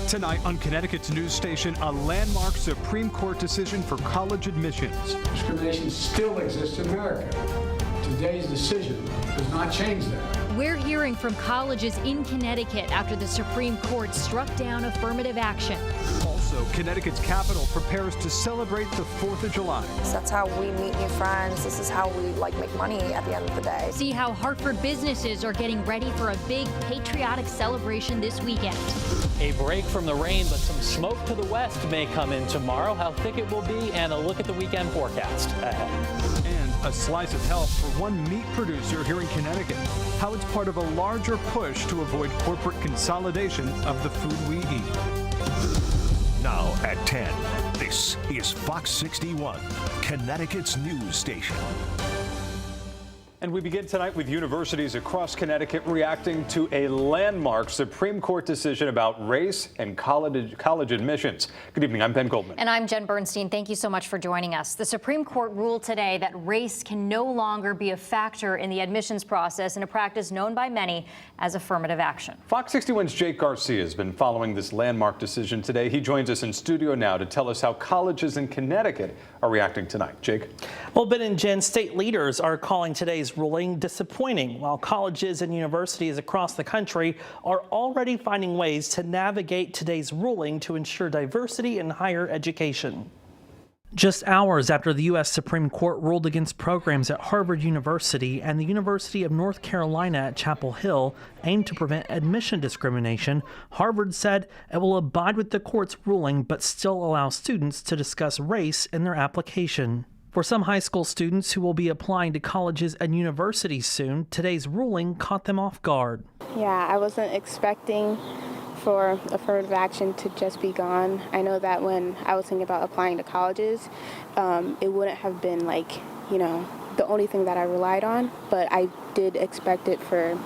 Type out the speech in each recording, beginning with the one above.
Tonight on Connecticut's news station, a landmark Supreme Court decision for college admissions. Discrimination still exists in America. Today's decision does not change that. We're hearing from colleges in Connecticut after the Supreme Court struck down affirmative action. Also, Connecticut's capital prepares to celebrate the 4th of July. So that's how we meet new friends. This is how we make money at the end of the day. See how Hartford businesses are getting ready for a big patriotic celebration this weekend. A break from the rain, but some smoke to the west may come in tomorrow. How thick it will be, and a look at the weekend forecast ahead. And a slice of health for one meat producer here in Connecticut. How it's part of a larger push to avoid corporate consolidation of the food we eat. Now at 10, this is Fox 61, Connecticut's news station. And we begin tonight with universities across Connecticut reacting to a landmark Supreme Court decision about race and college admissions. Good evening, I'm Ben Goldman. And I'm Jen Bernstein. Thank you so much for joining us. The Supreme Court ruled today that race can no longer be a factor in the admissions process in a practice known by many as affirmative action. Fox 61's Jake Garcia has been following this landmark decision today. He joins us in studio now to tell us how colleges in Connecticut are reacting tonight. Jake? Well, Ben and Jen, state leaders are calling today's ruling disappointing, while colleges and universities across the country are already finding ways to navigate today's ruling to ensure diversity in higher education. Just hours after the U.S. Supreme Court ruled against programs at Harvard University and the University of North Carolina at Chapel Hill aimed to prevent admission discrimination, Harvard said it will abide with the court's ruling but still allow students to discuss race in their application. For some high school students who will be applying to colleges and universities soon, today's ruling caught them off guard. Yeah, I wasn't expecting for affirmative action to just be gone. I know that when I was thinking about applying to colleges, it wouldn't have been the only thing that I relied on, but I did expect for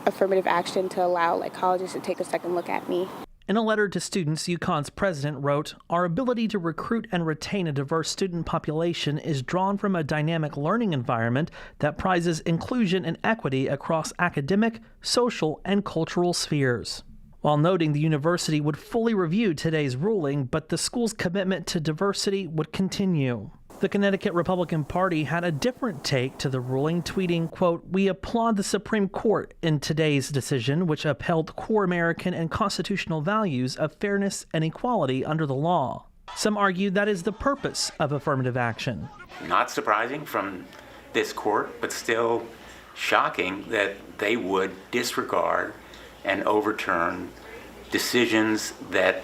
affirmative action to allow colleges to take a second look at me. In a letter to students, UConn's president wrote, "Our ability to recruit and retain a diverse student population is drawn from a dynamic learning environment that prizes inclusion and equity across academic, social, and cultural spheres." While noting the university would fully review today's ruling, but the school's commitment to diversity would continue. The Connecticut Republican Party had a different take to the ruling, tweeting, quote, "We applaud the Supreme Court in today's decision, which upheld core American and constitutional values of fairness and equality under the law." Some argue that is the purpose of affirmative action. Not surprising from this court, but still shocking that they would disregard and overturn decisions that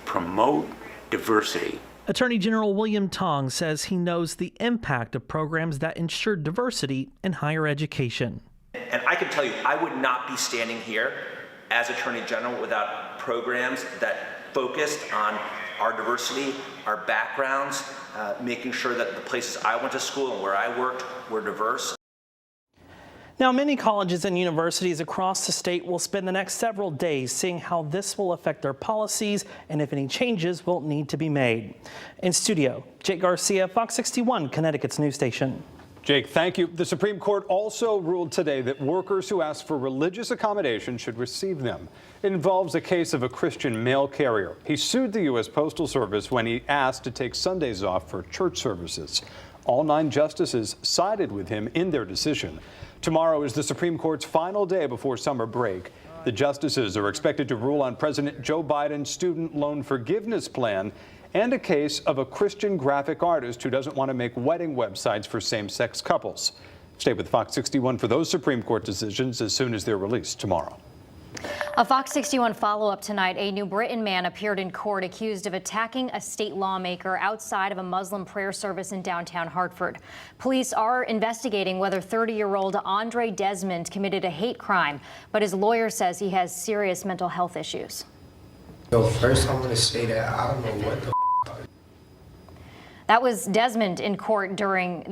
promote diversity. Attorney General William Tong says he knows the impact of programs that ensure diversity in higher education. And I can tell you, I would not be standing here as Attorney General without programs that focused on our diversity, our backgrounds, making sure that the places I went to school and where I worked were diverse. Now, many colleges and universities across the state will spend the next several days seeing how this will affect their policies and if any changes will need to be made. In studio, Jake Garcia, Fox 61, Connecticut's news station. Jake, thank you. The Supreme Court also ruled today that workers who ask for religious accommodation should receive them. It involves a case of a Christian mail carrier. He sued the U.S. Postal Service when he asked to take Sundays off for church services. All 9 justices sided with him in their decision. Tomorrow is the Supreme Court's final day before summer break. The justices are expected to rule on President Joe Biden's student loan forgiveness plan and a case of a Christian graphic artist who doesn't want to make wedding websites for same-sex couples. Stay with Fox 61 for those Supreme Court decisions as soon as they're released tomorrow. A Fox 61 follow-up tonight. A New Britain man appeared in court accused of attacking a state lawmaker outside of a Muslim prayer service in downtown Hartford. Police are investigating whether 30-year-old Andre Desmond committed a hate crime, but his lawyer says he has serious mental health issues. So first I'm going to say that I don't know what the That was Desmond in court during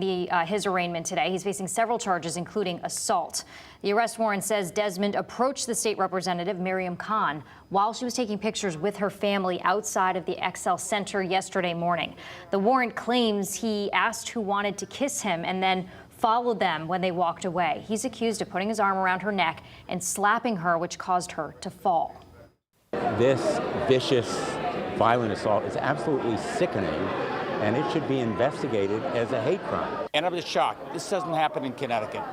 his arraignment today. He's facing several charges, including assault. The arrest warrant says Desmond approached the state representative, Miriam Khan, while she was taking pictures with her family outside of the XL Center yesterday morning. The warrant claims he asked who wanted to kiss him and then followed them when they walked away. He's accused of putting his arm around her neck and slapping her, which caused her to fall. This vicious, violent assault is absolutely sickening, and it should be investigated as a hate crime. And I'm just shocked. This doesn't happen in Connecticut.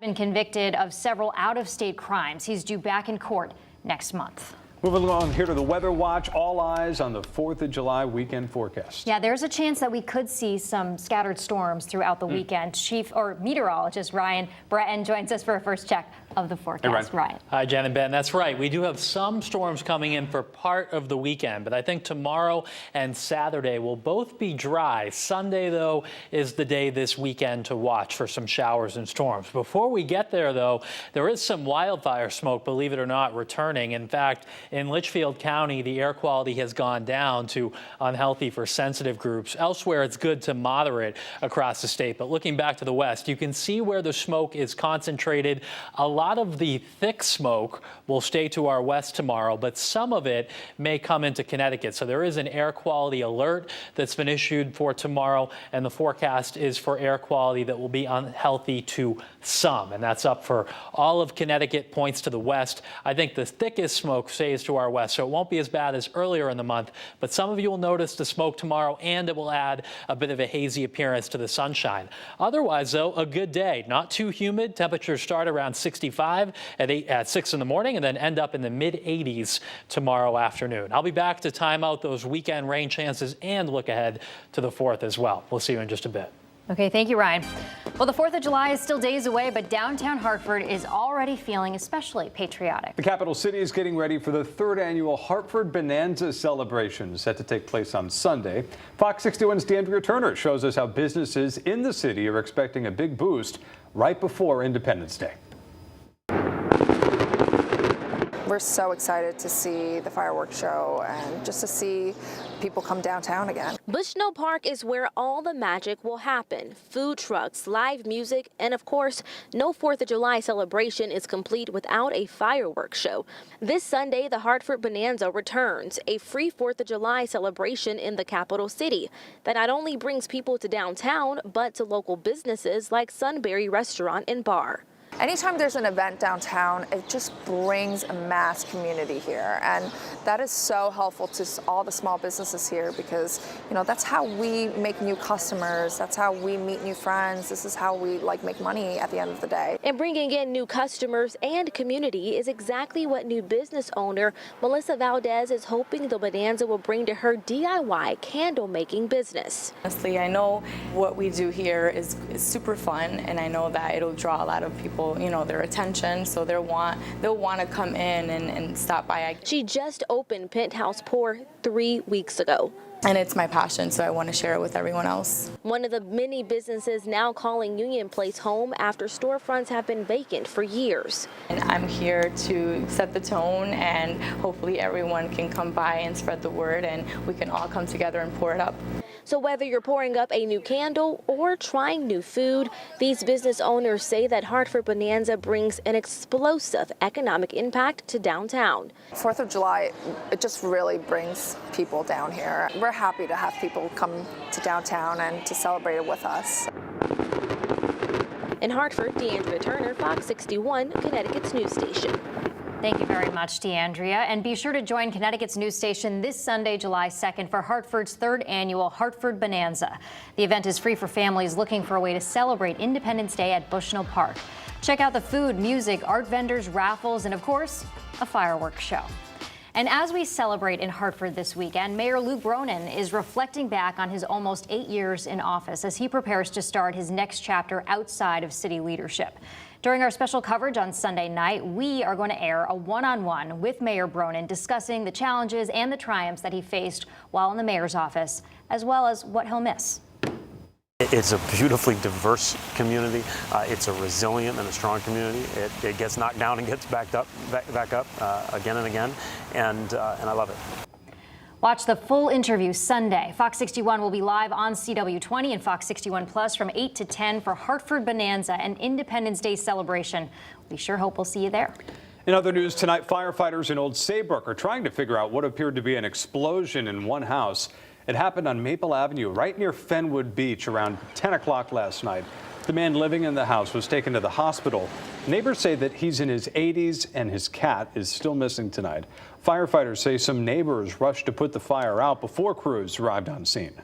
Been convicted of several out-of-state crimes. He's due back in court next month. Moving along here to the Weather Watch. All eyes on the 4th of July weekend forecast. Yeah, there's a chance that we could see some scattered storms throughout the weekend. Meteorologist Ryan Breton joins us for a first check of the forecast. Hey, Ryan. Hi, Jen and Ben. That's right. We do have some storms coming in for part of the weekend, but I think tomorrow and Saturday will both be dry. Sunday, though, is the day this weekend to watch for some showers and storms. Before we get there, though, there is some wildfire smoke, believe it or not, returning. In fact, in Litchfield County, the air quality has gone down to unhealthy for sensitive groups. Elsewhere, it's good to moderate across the state. But looking back to the west, you can see where the smoke is concentrated. A lot of the thick smoke will stay to our west tomorrow, but some of it may come into Connecticut. So there is an air quality alert that's been issued for tomorrow, and the forecast is for air quality that will be unhealthy to some, and that's up for all of Connecticut, points to the west. I think the thickest smoke stays to our west, so it won't be as bad as earlier in the month, but some of you will notice the smoke tomorrow, and it will add a bit of a hazy appearance to the sunshine. Otherwise, though, a good day. Not too humid. Temperatures start around 65 at 6 in the morning and then end up in the mid-80s tomorrow afternoon. I'll be back to time out those weekend rain chances and look ahead to the 4th as well. We'll see you in just a bit. Okay, thank you, Ryan. Well, the 4th of July is still days away, but downtown Hartford is already feeling especially patriotic. The capital city is getting ready for the 3rd annual Hartford Bonanza celebration, set to take place on Sunday. Fox 61's DeAndrea Turner shows us how businesses in the city are expecting a big boost right before Independence Day. We're so excited to see the fireworks show and just to see people come downtown again. Bushnell Park is where all the magic will happen. Food trucks, live music, and of course, no 4th of July celebration is complete without a fireworks show. This Sunday, the Hartford Bonanza returns, a free 4th of July celebration in the capital city that not only brings people to downtown, but to local businesses like Sunbury Restaurant and Bar. Anytime there's an event downtown, it just brings a mass community here, and that is so helpful to all the small businesses here because, you know, that's how we make new customers, that's how we meet new friends, this is how we make money at the end of the day. And bringing in new customers and community is exactly what new business owner Melissa Valdez is hoping the Bonanza will bring to her DIY candle making business. Honestly, I know what we do here is super fun, and I know that it'll draw a lot of people, you know, their attention, so they'll want to come in and stop by. She just opened Penthouse Pour 3 weeks ago. And it's my passion, so I want to share it with everyone else. One of the many businesses now calling Union Place home after storefronts have been vacant for years. And I'm here to set the tone, and hopefully everyone can come by and spread the word, and we can all come together and pour it up. So whether you're pouring up a new candle or trying new food, these business owners say that Hartford Bonanza brings an explosive economic impact to downtown. 4th of July, it just really brings people down here. We're happy to have people come to downtown and to celebrate it with us. In Hartford, DeAndrea Turner, Fox 61, Connecticut's news station. Thank you very much, DeAndrea. And be sure to join Connecticut's news station this Sunday, July 2nd, for Hartford's 3rd annual Hartford Bonanza. The event is free for families looking for a way to celebrate Independence Day at Bushnell Park. Check out the food, music, art vendors, raffles, and of course, a fireworks show. And as we celebrate in Hartford this weekend, Mayor Lou Bronin is reflecting back on his almost 8 years in office as he prepares to start his next chapter outside of city leadership. During our special coverage on Sunday night, we are going to air a one-on-one with Mayor Bronin discussing the challenges and the triumphs that he faced while in the mayor's office, as well as what he'll miss. It's a beautifully diverse community. It's a resilient and a strong community. It gets knocked down and gets back up again and again, and I love it. Watch the full interview Sunday. Fox 61 will be live on CW20 and Fox 61 Plus from 8 to 10 for Hartford Bonanza and Independence Day celebration. We sure hope we'll see you there. In other news tonight, firefighters in Old Saybrook are trying to figure out what appeared to be an explosion in one house. It happened on Maple Avenue, right near Fenwood Beach, around 10 o'clock last night. The man living in the house was taken to the hospital. Neighbors say that he's in his 80s and his cat is still missing tonight. Firefighters say some neighbors rushed to put the fire out before crews arrived on scene.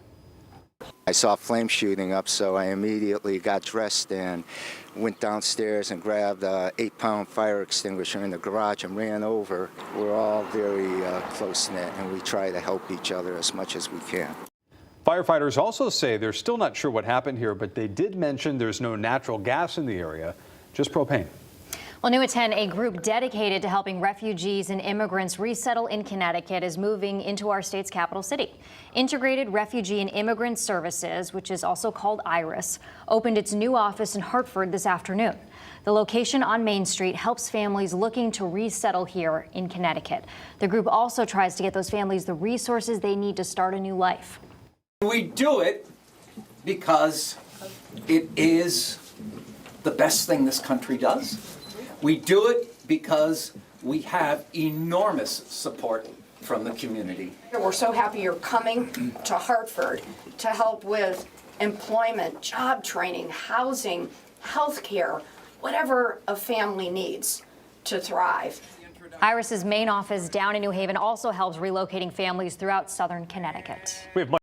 I saw flames shooting up, so I immediately got dressed and went downstairs and grabbed an 8-pound fire extinguisher in the garage and ran over. We're all very close-knit, and we try to help each other as much as we can. Firefighters also say they're still not sure what happened here, but they did mention there's no natural gas in the area, just propane. Well, new at 10, a group dedicated to helping refugees and immigrants resettle in Connecticut is moving into our state's capital city. Integrated Refugee and Immigrant Services, which is also called IRIS, opened its new office in Hartford this afternoon. The location on Main Street helps families looking to resettle here in Connecticut. The group also tries to get those families the resources they need to start a new life. We do it because it is the best thing this country does. We do it because we have enormous support from the community. We're so happy you're coming to Hartford to help with employment, job training, housing, health care, whatever a family needs to thrive. IRIS's main office down in New Haven also helps relocating families throughout southern Connecticut. We have